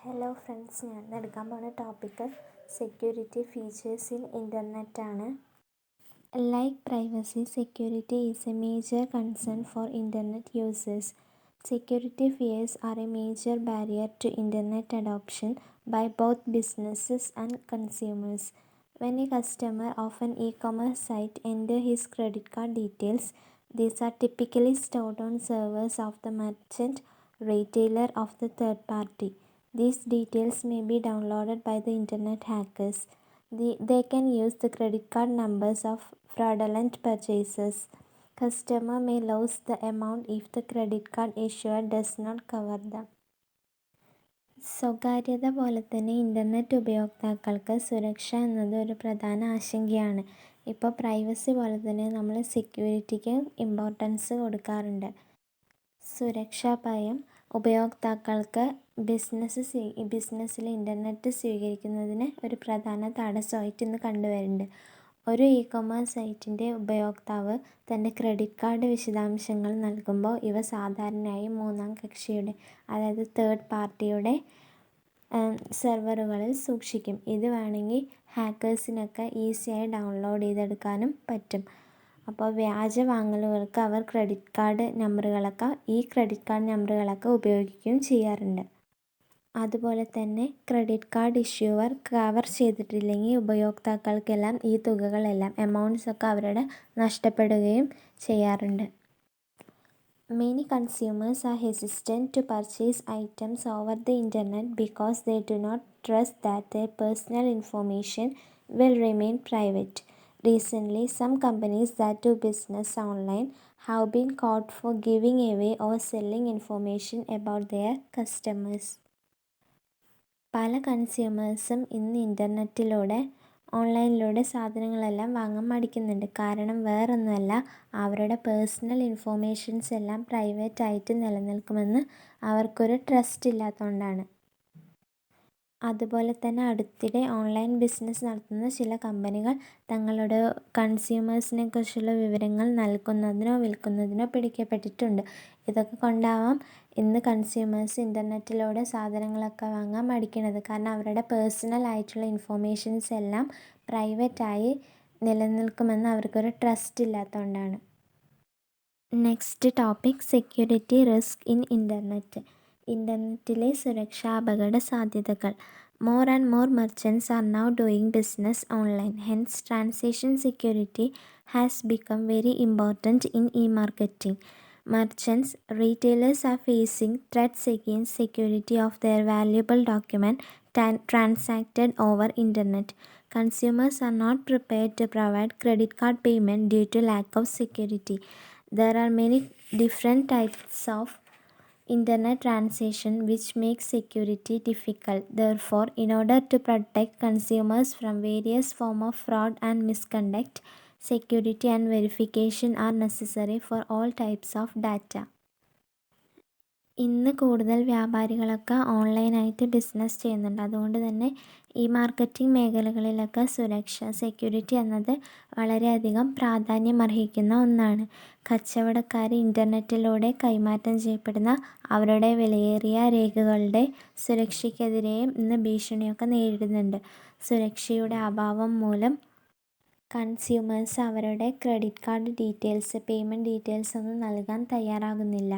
Hello friends, ഞാൻ എടുക്കാൻ പോകുന്ന topic security features in internet ആണ്. Like privacy, security is a major concern for internet users. Security fears are a major barrier to internet adoption by both businesses and consumers. When a customer of an e-commerce site enters his credit card details, these are typically stored on servers of the merchant, retailer, or the third party. These details may be downloaded by the internet hackers. They can use the credit card numbers of fraudulent purchasers. Customer may lose the amount if the credit card issuer does not cover them. സ്വകാര്യത പോലെ തന്നെ internet ഉപയോക്താക്കൾക്ക് സുരക്ഷ എന്നത് ഒരു പ്രധാന ആശങ്കയാണ്. ഇപ്പോൾ പ്രൈവസി പോലെ തന്നെ നമ്മൾ സെക്യൂരിറ്റിക്ക് ഇമ്പോർട്ടൻസ് കൊടുക്കാറുണ്ട്. സുരക്ഷാ ഭയം ഉപയോക്താക്കൾക്ക് ബിസിനസ്സിൽ ഇൻ്റർനെറ്റ് സ്വീകരിക്കുന്നതിന് ഒരു പ്രധാന തടസ്സമായിട്ട് ഇന്ന് കണ്ടുവരുന്നുണ്ട്. ഒരു ഇ-കൊമേഴ്സ് സൈറ്റിൻ്റെ ഉപയോക്താവ് തൻ്റെ ക്രെഡിറ്റ് കാർഡ് വിശദാംശങ്ങൾ നൽകുമ്പോൾ ഇവ സാധാരണയായി മൂന്നാം കക്ഷിയുടെ, അതായത് തേർഡ് പാർട്ടിയുടെ സെർവറുകളിൽ സൂക്ഷിക്കും. ഇത് വേണമെങ്കിൽ ഹാക്കേഴ്സിനൊക്കെ ഈസിയായി ഡൗൺലോഡ് ചെയ്തെടുക്കാനും പറ്റും. അപ്പോൾ വ്യാജ വാങ്ങലുകൾക്ക് അവർ ഈ ക്രെഡിറ്റ് കാർഡ് നമ്പറുകളൊക്കെ ഉപയോഗിക്കുകയും ചെയ്യാറുണ്ട്. അതുപോലെ തന്നെ ക്രെഡിറ്റ് കാർഡ് ഇഷ്യൂവർ കവർ ചെയ്തിട്ടില്ലെങ്കിൽ ഉപയോക്താക്കൾക്കെല്ലാം ഈ തുകകളെല്ലാം എമൗണ്ട്സൊക്കെ അവരുടെ നഷ്ടപ്പെടുകയും ചെയ്യാറുണ്ട്. Many consumers are hesitant to purchase items over the internet because they do not trust that their personal information will remain private. Recently, some companies that do business online have been caught for giving away or selling information about their customers. പല കൺസ്യൂമേഴ്സും ഇന്ന് ഓൺലൈനിലൂടെ സാധനങ്ങളെല്ലാം വാങ്ങാൻ മടിക്കുന്നുണ്ട്. കാരണം വേറൊന്നുമല്ല, അവരുടെ personal informations എല്ലാം പ്രൈവറ്റായിട്ട് നിലനിൽക്കുമെന്ന് അവർക്കൊരു ട്രസ്റ്റ് ഇല്ലാത്തതുകൊണ്ടാണ്. അതുപോലെ തന്നെ അടുത്തിടെ ഓൺലൈൻ ബിസിനസ് നടത്തുന്ന ചില കമ്പനികൾ തങ്ങളുടെ കൺസ്യൂമേഴ്സിനെ കുറിച്ചുള്ള വിവരങ്ങൾ നൽകുന്നതിനോ വിൽക്കുന്നതിനോ പിടിക്കപ്പെട്ടിട്ടുണ്ട്. ഇതൊക്കെ കൊണ്ടാവാം ഇന്ന് കൺസ്യൂമേഴ്സ് ഇൻ്റർനെറ്റിലൂടെ സാധനങ്ങളൊക്കെ വാങ്ങാൻ മടിക്കുന്നത്. കാരണം അവരുടെ പേഴ്സണൽ ആയിട്ടുള്ള ഇൻഫോർമേഷൻസ് എല്ലാം പ്രൈവറ്റായി നിലനിൽക്കുമെന്ന് അവർക്കൊരു ട്രസ്റ്റ് ഇല്ലാത്തതുകൊണ്ടാണ്. Next topic security risk in internet. ഇൻ്റർനെറ്റിലെ സുരക്ഷാ അപകട സാധ്യതകൾ. More and more merchants are now doing business online. Hence, transaction security has become very important in e-marketing. Merchants, retailers are facing threats against security of their valuable document transacted over internet. Consumers are not prepared to provide credit card payment due to lack of security. There are many different types of internet transaction which makes security difficult. Therefore, in order to protect consumers from various forms of fraud and misconduct, security and verification are necessary for all types of data. ഇന്ന് കൂടുതൽ വ്യാപാരികളൊക്കെ ഓൺലൈനായിട്ട് business ചെയ്യുന്നുണ്ട്. അതുകൊണ്ട് തന്നെ ഈ marketing മേഖലകളിലൊക്കെ security എന്നത് വളരെയധികം പ്രാധാന്യം അർഹിക്കുന്ന ഒന്നാണ്. കച്ചവടക്കാർ ഇൻ്റർനെറ്റിലൂടെ കൈമാറ്റം ചെയ്യപ്പെടുന്ന അവരുടെ വിലയേറിയ രേഖകളുടെ സുരക്ഷയ്ക്കെതിരെയും ഇന്ന് ഭീഷണിയൊക്കെ നേരിടുന്നുണ്ട്. സുരക്ഷയുടെ അഭാവം മൂലം കൺസ്യൂമേഴ്സ് അവരുടെ credit card details, payment details ഒന്നും നൽകാൻ തയ്യാറാകുന്നില്ല.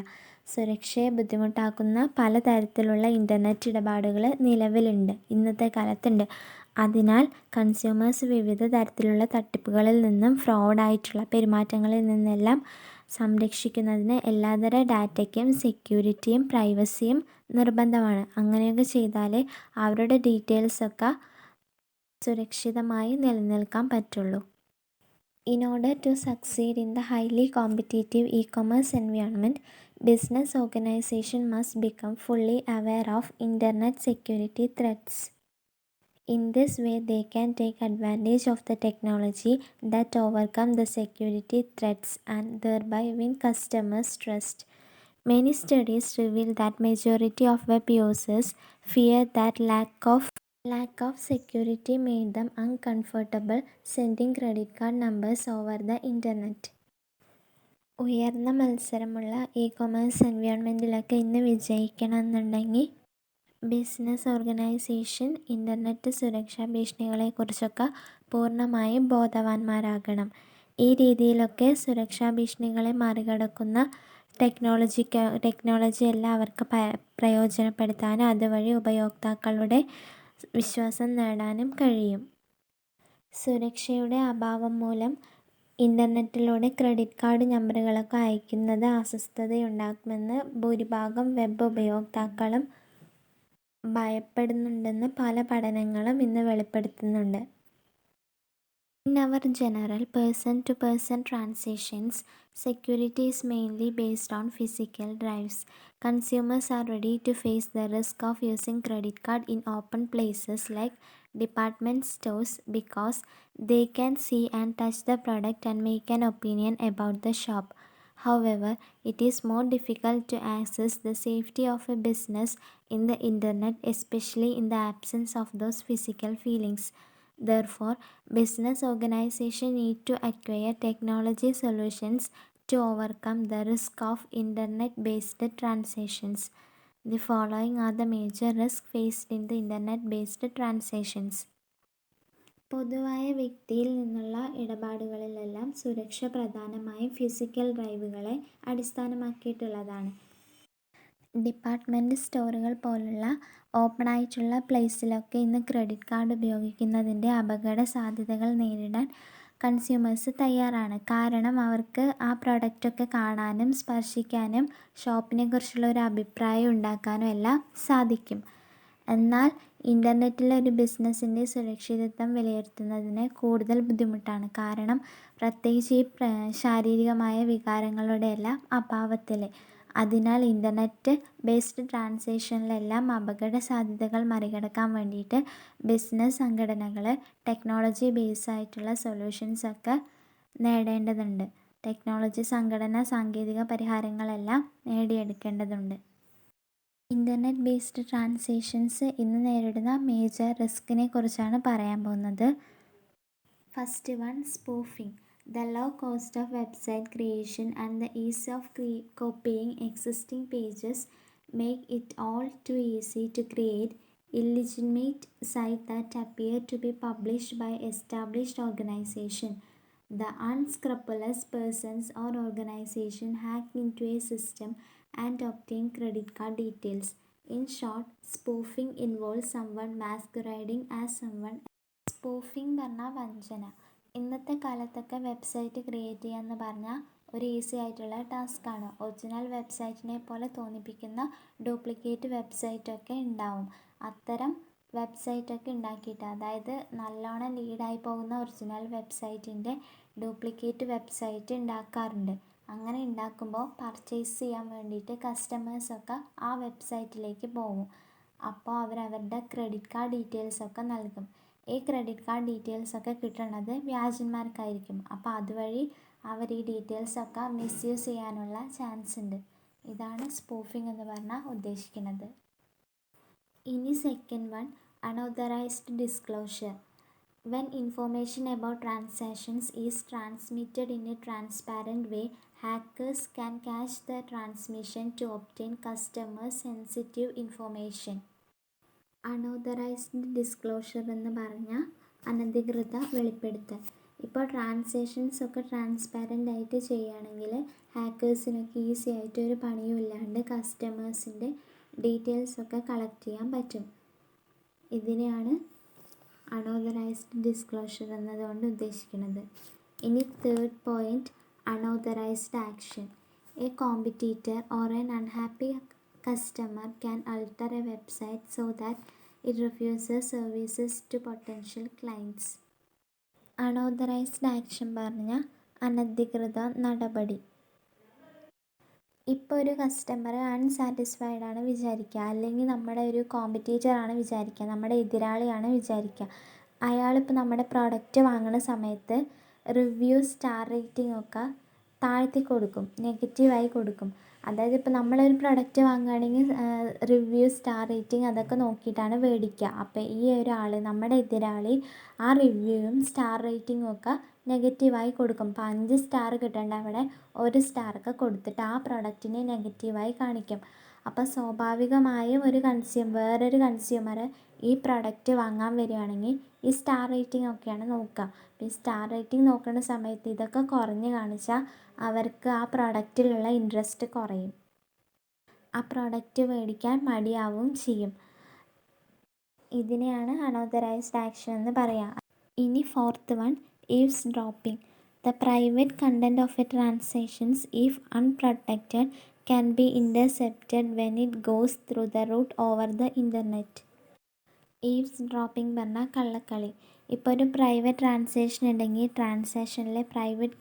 സുരക്ഷയെ ബുദ്ധിമുട്ടാക്കുന്ന പലതരത്തിലുള്ള ഇൻ്റർനെറ്റ് ഇടപാടുകൾ നിലവിലുണ്ട്, ഇന്നത്തെ കാലത്തുണ്ട്. അതിനാൽ കൺസ്യൂമേഴ്സ് വിവിധ തരത്തിലുള്ള തട്ടിപ്പുകളിൽ നിന്നും ഫ്രോഡായിട്ടുള്ള പെരുമാറ്റങ്ങളിൽ നിന്നെല്ലാം സംരക്ഷിക്കുന്നതിന് എല്ലാതര ഡാറ്റയ്ക്കും സെക്യൂരിറ്റിയും പ്രൈവസിയും നിർബന്ധമാണ്. അങ്ങനെയൊക്കെ ചെയ്താലേ അവരുടെ ഡീറ്റെയിൽസൊക്കെ സുരക്ഷിതമായി നിലനിൽക്കാൻ പറ്റുള്ളൂ. In order to succeed in the highly competitive e-commerce environment, business organizations must become fully aware of internet security threats. In this way, they can take advantage of the technology that overcome the security threats and thereby win customers' trust. Many studies reveal that majority of web users fear that lack of security made them uncomfortable sending credit card numbers over the internet. ഉയർന്ന മത്സരമുള്ള e-commerce എൻവയോൺമെൻറ്റിലൊക്കെ ഇന്ന് വിജയിക്കണം എന്നുണ്ടെങ്കിൽ business organisation internet സുരക്ഷാ ഭീഷണികളെക്കുറിച്ചൊക്കെ പൂർണ്ണമായും ബോധവാന്മാരാകണം. ഈ രീതിയിലൊക്കെ സുരക്ഷാ ഭീഷണികളെ മറികടക്കുന്ന ടെക്നോളജിയെല്ലാം അവർക്ക് പ്രയോജനപ്പെടുത്താനും അതുവഴി ഉപയോക്താക്കളുടെ വിശ്വാസം നേടാനും കഴിയും. സുരക്ഷയുടെ അഭാവം മൂലം ഇൻ്റർനെറ്റിലൂടെ ക്രെഡിറ്റ് കാർഡ് നമ്പറുകളൊക്കെ അയക്കുന്നത് അസ്വസ്ഥതയുണ്ടാക്കുമെന്ന് ഭൂരിഭാഗം വെബ് ഉപയോക്താക്കളും ഭയപ്പെടുന്നുണ്ടെന്ന് പല പഠനങ്ങളും ഇന്ന് വെളിപ്പെടുത്തുന്നുണ്ട്. In our general person-to-person transactions, security is mainly based on physical drives. Consumers are ready to face the risk of using credit card in open places like department stores because they can see and touch the product and make an opinion about the shop. However, it is more difficult to access the safety of a business in the internet, especially in the absence of those physical feelings. Therefore, business organizations need to acquire technology solutions to overcome the risk of internet-based transactions. The following are the major risks faced in the internet-based transactions. പൊതുവായ വ്യക്തിയിൽ നിന്നുള്ള ഇടപാടുകളിലെല്ലാം സുരക്ഷ പ്രധാനമായും physical ഡ്രൈവുകളെ അടിസ്ഥാനമാക്കിയിട്ടുള്ളതാണ്. Department സ്റ്റോറുകൾ പോലുള്ള ഓപ്പണായിട്ടുള്ള പ്ലേസിലൊക്കെ ഇന്ന് credit card ഉപയോഗിക്കുന്നതിൻ്റെ അപകട സാധ്യതകൾ നേരിടാൻ കൺസ്യൂമേഴ്സ് തയ്യാറാണ്. കാരണം അവർക്ക് ആ പ്രൊഡക്റ്റൊക്കെ കാണാനും സ്പർശിക്കാനും ഷോപ്പിനെ കുറിച്ചുള്ള ഒരു അഭിപ്രായം ഉണ്ടാക്കാനും എല്ലാം സാധിക്കും. എന്നാൽ ഇൻ്റർനെറ്റിലെ ഒരു ബിസിനസ്സിൻ്റെ സുരക്ഷിതത്വം വിലയിരുത്തുന്നതിന് കൂടുതൽ ബുദ്ധിമുട്ടാണ്. കാരണം പ്രത്യേകിച്ച് ഈ ശാരീരികമായ വികാരങ്ങളുടെ എല്ലാം അഭാവത്തിൽ. അതിനാൽ ഇൻ്റർനെറ്റ് ബേസ്ഡ് ട്രാൻസാക്ഷനിലെല്ലാം അപകട സാധ്യതകൾ മറികടക്കാൻ വേണ്ടിയിട്ട് ബിസിനസ് സംഘടനകൾ ടെക്നോളജി ബേസ് ആയിട്ടുള്ള സൊല്യൂഷൻസൊക്കെ നേടേണ്ടതുണ്ട്. ടെക്നോളജി സംഘടന സാങ്കേതിക പരിഹാരങ്ങളെല്ലാം നേടിയെടുക്കേണ്ടതുണ്ട്. ഇൻ്റർനെറ്റ് ബേസ്ഡ് ട്രാൻസാക്ഷൻസ് ഇന്ന് നേരിടുന്ന മേജർ റിസ്കിനെ കുറിച്ചാണ് പറയാൻ പോകുന്നത്. First one, spoofing. The low cost of website creation and the ease of copying existing pages make it all too easy to create illegitimate sites that appear to be published by established organizations. The unscrupulous persons or organization hack into a system and obtain credit card details. In short, spoofing involves someone masquerading as someone else. Spoofing പറഞ്ഞാൽ വഞ്ചന. ഇന്നത്തെ കാലത്തൊക്കെ website create ചെയ്യാന്ന് പറഞ്ഞാൽ ഒരു easy ആയിട്ടുള്ള ടാസ്ക്കാണ്. Original വെബ്സൈറ്റിനെ പോലെ തോന്നിപ്പിക്കുന്ന ഡ്യൂപ്ലിക്കേറ്റ് വെബ്സൈറ്റൊക്കെ ഉണ്ടാവും. അത്തരം വെബ്സൈറ്റൊക്കെ ഉണ്ടാക്കിയിട്ട്, അതായത് നല്ലോണം ലീഡായി പോകുന്ന ഒറിജിനൽ വെബ്സൈറ്റിൻ്റെ ഡ്യൂപ്ലിക്കേറ്റ് വെബ്സൈറ്റ് ഉണ്ടാക്കാറുണ്ട്. അങ്ങനെ ഉണ്ടാക്കുമ്പോൾ പർച്ചേസ് ചെയ്യാൻ വേണ്ടിയിട്ട് കസ്റ്റമേഴ്സൊക്കെ ആ വെബ്സൈറ്റിലേക്ക് പോകും. അപ്പോൾ അവരവരുടെ ക്രെഡിറ്റ് കാർഡ് ഡീറ്റെയിൽസൊക്കെ നൽകും. ഈ ക്രെഡിറ്റ് കാർഡ് ഡീറ്റെയിൽസൊക്കെ കിട്ടുന്നത് വ്യാജന്മാർക്കായിരിക്കും. അപ്പോൾ അതുവഴി അവർ ഈ ഡീറ്റെയിൽസൊക്കെ മിസ്യൂസ് ചെയ്യാനുള്ള ചാൻസ് ഉണ്ട്. ഇതാണ് സ്പൂഫിംഗ് എന്ന് പറഞ്ഞാൽ ഉദ്ദേശിക്കുന്നത്. ഇനി second one, unauthorised disclosure. When information about transactions is transmitted in a transparent way, hackers can cache the transmission to obtain customers' sensitive information. Unauthorised disclosure എന്ന് പറഞ്ഞാൽ അനധികൃത വെളിപ്പെടുത്തൽ. ഇപ്പോൾ ട്രാൻസാക്ഷൻസ് ഒക്കെ ട്രാൻസ്പാരൻ്റ് ആയിട്ട് ചെയ്യുകയാണെങ്കിൽ ഹാക്കേഴ്സിനൊക്കെ ഈസി ആയിട്ട് ഒരു പണിയും ഇല്ലാണ്ട് കസ്റ്റമേഴ്സിൻ്റെ ഡീറ്റെയിൽസൊക്കെ കളക്ട് ചെയ്യാൻ പറ്റും. ഇതിനെയാണ് അൺഓതറൈസ്ഡ് ഡിസ്ക്ലോഷർ എന്നതുകൊണ്ട് ഉദ്ദേശിക്കുന്നത്. ഇനി third point, unauthorised action. A competitor or N unhappy customer can alter a website so that it refuses services to potential clients. Unauthorised action പറഞ്ഞാൽ അനധികൃത നടപടി. ഇപ്പോൾ ഒരു കസ്റ്റമർ അൺസാറ്റിസ്ഫൈഡ് ആണ് വിചാരിക്കുക, അല്ലെങ്കിൽ നമ്മുടെ ഒരു കോമ്പറ്റീറ്റർ ആണ് വിചാരിക്കുക, നമ്മുടെ എതിരാളിയാണ് വിചാരിക്കുക. അയാളിപ്പോൾ നമ്മുടെ പ്രോഡക്റ്റ് വാങ്ങുന്ന സമയത്ത് റിവ്യൂ, സ്റ്റാർ റേറ്റിംഗ് ഒക്കെ താഴ്ത്തി കൊടുക്കും, നെഗറ്റീവായി കൊടുക്കും. അതായത് ഇപ്പോൾ നമ്മളൊരു പ്രൊഡക്റ്റ് വാങ്ങുകയാണെങ്കിൽ റിവ്യൂ, സ്റ്റാർ റേറ്റിംഗ് അതൊക്കെ നോക്കിയിട്ടാണ് മേടിക്കുക. അപ്പോൾ ഈ ഒരാൾ, നമ്മുടെ എതിരാളി, ആ റിവ്യൂവും സ്റ്റാർ റേറ്റിംഗും ഒക്കെ നെഗറ്റീവായി കൊടുക്കും. അപ്പോൾ 5 സ്റ്റാർ കിട്ടേണ്ട അവിടെ 1 സ്റ്റാറൊക്കെ കൊടുത്തിട്ട് ആ പ്രൊഡക്റ്റിനെ നെഗറ്റീവായി കാണിക്കും. അപ്പോൾ സ്വാഭാവികമായും വേറൊരു കൺസ്യൂമർ ഈ പ്രൊഡക്റ്റ് വാങ്ങാൻ വരികയാണെങ്കിൽ ഈ സ്റ്റാർ റേറ്റിംഗ് ഒക്കെയാണ് നോക്കുക. അപ്പോൾ ഈ സ്റ്റാർ റേറ്റിംഗ് നോക്കുന്ന സമയത്ത് ഇതൊക്കെ കുറഞ്ഞ് കാണിച്ചാൽ അവർക്ക് ആ പ്രൊഡക്റ്റിലുള്ള ഇൻട്രസ്റ്റ് കുറയും, ആ പ്രൊഡക്റ്റ് മേടിക്കാൻ മടിയാവും ചെയ്യും. ഇതിനെയാണ് അൺഓതറൈസ്ഡ് ആക്ഷൻ എന്ന് പറയുക. ഇനി 4th one, eaves dropping. The private content of a transaction, if unprotected, can be intercepted when it goes through the route over the internet. Eaves dropping പറഞ്ഞാൽ കള്ളക്കളി. ഇപ്പോൾ ഒരു പ്രൈവറ്റ് ട്രാൻസാക്ഷൻ ഉണ്ടെങ്കിൽ ട്രാൻസാക്ഷനിലെ പ്രൈവറ്റ്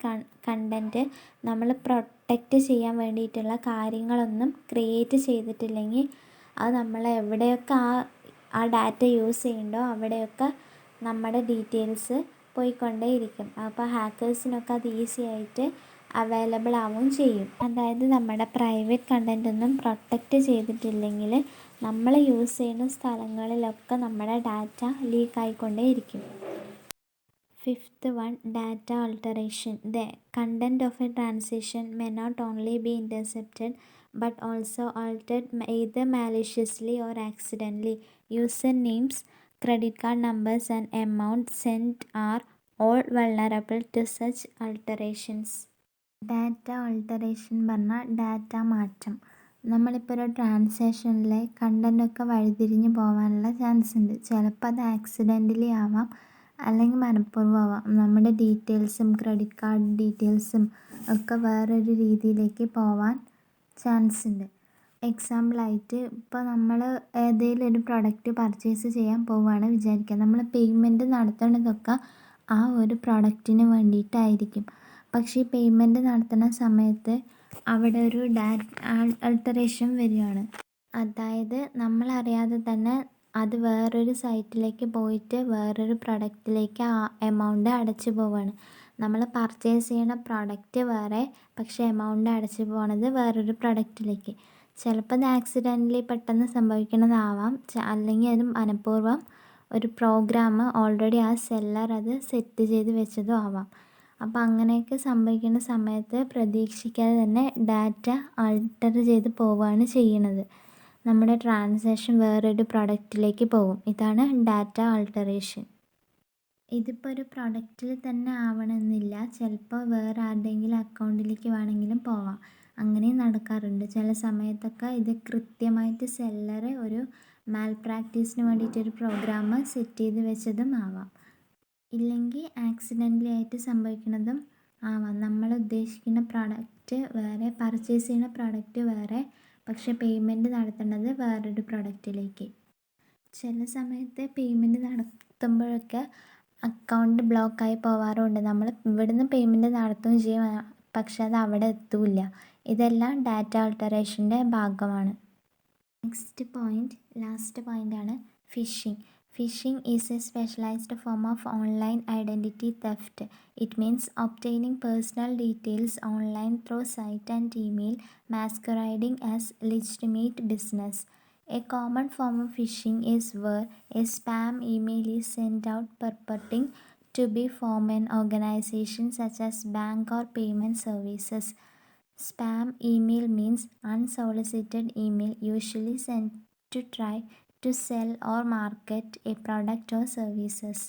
കണ്ടൻറ്റ് നമ്മൾ protect ചെയ്യാൻ വേണ്ടിയിട്ടുള്ള കാര്യങ്ങളൊന്നും create ചെയ്തിട്ടില്ലെങ്കിൽ അത് നമ്മൾ എവിടെയൊക്കെ ആ ഡാറ്റ യൂസ് ചെയ്യുന്നുണ്ടോ അവിടെയൊക്കെ നമ്മുടെ ഡീറ്റെയിൽസ് പോയിക്കൊണ്ടേയിരിക്കും. അപ്പോൾ ഹാക്കേഴ്സിനൊക്കെ അത് ഈസി ആയിട്ട് അവൈലബിൾ ആവുകയും ചെയ്യും. അതായത് നമ്മുടെ പ്രൈവറ്റ് കണ്ടൻ്റ് ഒന്നും പ്രൊട്ടക്റ്റ് ചെയ്തിട്ടില്ലെങ്കിൽ നമ്മൾ യൂസ് ചെയ്യുന്ന സ്ഥലങ്ങളിലൊക്കെ നമ്മുടെ ഡാറ്റ ലീക്ക് ആയിക്കൊണ്ടേയിരിക്കും. 5th one, data alteration. The content of a transaction may not only be intercepted but also altered either maliciously or accidentally. User names, credit card numbers and amount sent are all vulnerable to such alterations. Data alteration പറഞ്ഞാൽ data മാറ്റം. നമ്മളിപ്പോൾ ഒരു ട്രാൻസാക്ഷനിലെ കണ്ടൻറ്റൊക്കെ വഴിതിരിഞ്ഞ് പോകാനുള്ള chance ഉണ്ട്. ചിലപ്പോൾ അത് accidentally ആവാം, അല്ലെങ്കിൽ മനഃപൂർവ്വം ആവാം. നമ്മുടെ ഡീറ്റെയിൽസും ക്രെഡിറ്റ് കാർഡ് ഡീറ്റെയിൽസും ഒക്കെ വേറൊരു രീതിയിലേക്ക് പോവാൻ ചാൻസ് ഉണ്ട്. എക്സാമ്പിളായിട്ട് ഇപ്പോൾ നമ്മൾ ഏതെങ്കിലും ഒരു പ്രൊഡക്റ്റ് പർച്ചേസ് ചെയ്യാൻ പോവുകയാണ് വിചാരിക്കുക. നമ്മൾ പേയ്മെൻറ്റ് നടത്തേണ്ടതൊക്കെ ആ ഒരു പ്രൊഡക്റ്റിന് വേണ്ടിയിട്ടായിരിക്കും. പക്ഷേ ഈ പേയ്മെൻറ്റ് നടത്തുന്ന സമയത്ത് അവിടെ ഒരു ആൾട്ടറേഷൻ വരികയാണ്. അതായത് നമ്മളറിയാതെ തന്നെ അത് വേറൊരു സൈറ്റിലേക്ക് പോയിട്ട് വേറൊരു പ്രൊഡക്റ്റിലേക്ക് ആ എമൗണ്ട് അടച്ചു പോവുകയാണ്. നമ്മൾ പർച്ചേസ് ചെയ്യുന്ന പ്രൊഡക്റ്റ് വേറെ, പക്ഷേ എമൗണ്ട് അടച്ചു പോകുന്നത് വേറൊരു പ്രൊഡക്റ്റിലേക്ക്. ചിലപ്പോൾ അത് ആക്സിഡൻ്റലി പെട്ടെന്ന് സംഭവിക്കുന്നതാവാം, അല്ലെങ്കിൽ അത് മനഃപൂർവ്വം ഒരു പ്രോഗ്രാം ഓൾറെഡി ആ സെല്ലർ അത് സെറ്റ് ചെയ്ത് വെച്ചതും ആവാം. അപ്പോൾ അങ്ങനെയൊക്കെ സംഭവിക്കുന്ന സമയത്ത് പ്രതീക്ഷിക്കാതെ തന്നെ ഡാറ്റ ആൾട്ടർ ചെയ്ത് പോവുകയാണ് ചെയ്യുന്നത്. നമ്മുടെ ട്രാൻസാക്ഷൻ വേറൊരു പ്രൊഡക്റ്റിലേക്ക് പോകും. ഇതാണ് ഡാറ്റ ആൾട്ടറേഷൻ. ഇതിപ്പോൾ ഒരു പ്രൊഡക്റ്റിൽ തന്നെ ആവണമെന്നില്ല, ചിലപ്പോൾ വേറെ ആരുടെയെങ്കിലും അക്കൗണ്ടിലേക്ക് വേണമെങ്കിലും പോവാം. അങ്ങനെയും നടക്കാറുണ്ട്. ചില സമയത്തൊക്കെ ഇത് കൃത്യമായിട്ട് സെല്ലർ ഒരു മാൽ പ്രാക്ടീസിന് വേണ്ടിയിട്ടൊരു പ്രോഗ്രാം സെറ്റ് ചെയ്ത് വെച്ചതും ആവാം. ഇല്ലെങ്കിൽ ആക്സിഡൻ്റലി ആയിട്ട് സംഭവിക്കുന്നതും ആവാം. നമ്മൾ ഉദ്ദേശിക്കുന്ന പ്രൊഡക്റ്റ് വേറെ, പർച്ചേസ് ചെയ്യുന്ന പ്രൊഡക്റ്റ് വേറെ, പക്ഷേ പേയ്മെൻറ്റ് നടത്തേണ്ടത് വേറൊരു പ്രൊഡക്റ്റിലേക്ക്. ചില സമയത്ത് പേയ്മെൻറ്റ് നടത്തുമ്പോഴൊക്കെ അക്കൗണ്ട് ബ്ലോക്കായി പോവാറുണ്ട്. നമ്മൾ ഇവിടുന്ന് പേയ്മെൻറ്റ് നടത്തുകയും ചെയ്യും, പക്ഷെ അത് അവിടെ എത്തില്ല. ഇതെല്ലാം ഡാറ്റ ആൾട്ടറേഷൻ്റെ ഭാഗമാണ്. നെക്സ്റ്റ് പോയിൻ്റ്, ലാസ്റ്റ് പോയിൻ്റാണ് phishing. Phishing is a specialized form of online identity theft. It means obtaining personal details online through site and email, masquerading as legitimate business. A common form of phishing is where a spam email is sent out purporting to be from an organization such as bank or payment services. Spam email means unsolicited email usually sent to try to sell or market a product or services.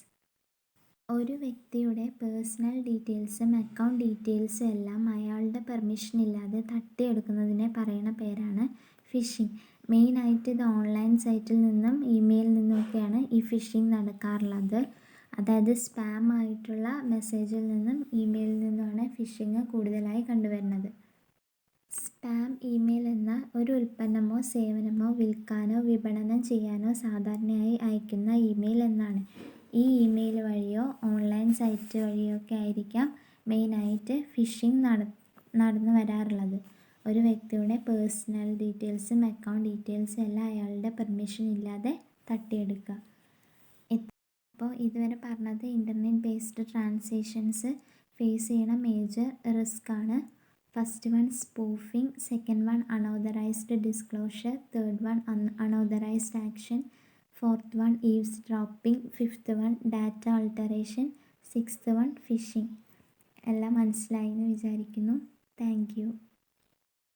ഒരു വ്യക്തിയുടെ personal ഡീറ്റെയിൽസും account ഡീറ്റെയിൽസും എല്ലാം അയാളുടെ permission ഇല്ലാതെ തട്ടിയെടുക്കുന്നതിനെ പറയുന്ന പേരാണ് phishing. മെയിനായിട്ട് ഇത് ഓൺലൈൻ സൈറ്റിൽ നിന്നും ഇമെയിലിൽ നിന്നുമൊക്കെയാണ് ഈ ഫിഷിംഗ് നടക്കാറുള്ളത്. അതായത് സ്പാം ആയിട്ടുള്ള മെസ്സേജിൽ നിന്നും ഇമെയിലിൽ നിന്നുമാണ് ഫിഷിംഗ് കൂടുതലായി കണ്ടുവരുന്നത്. സ്പാം ഇമെയിൽ എന്ന ഒരു ഉൽപ്പന്നമോ സേവനമോ വിൽക്കാനോ വിപണനം ചെയ്യാനോ സാധാരണയായി അയക്കുന്ന ഇമെയിൽ എന്നാണ്. ഈ ഇമെയിൽ വഴിയോ ഓൺലൈൻ സൈറ്റ് വഴിയോ ഒക്കെ ആയിരിക്കാം മെയിനായിട്ട് ഫിഷിംഗ് നടന്നു വരാറുള്ളത്. ഒരു വ്യക്തിയുടെ പേഴ്സണൽ ഡീറ്റെയിൽസും അക്കൗണ്ട് ഡീറ്റെയിൽസും എല്ലാം അയാളുടെ പെർമിഷൻ ഇല്ലാതെ തട്ടിയെടുക്കുക. അപ്പോൾ ഇതുവരെ പറഞ്ഞത് ഇൻ്റർനെറ്റ് ബേസ്ഡ് ട്രാൻസാക്ഷൻസ് ഫേസ് ചെയ്യണ മേജർ റിസ്ക് ആണ്. First one spoofing, second one unauthorised disclosure, third one unauthorised action, fourth one eavesdropping, fifth one data alteration, sixth one phishing. എല്ലാം മനസ്സിലായി എന്ന് വിചാരിക്കുന്നു. Thank U.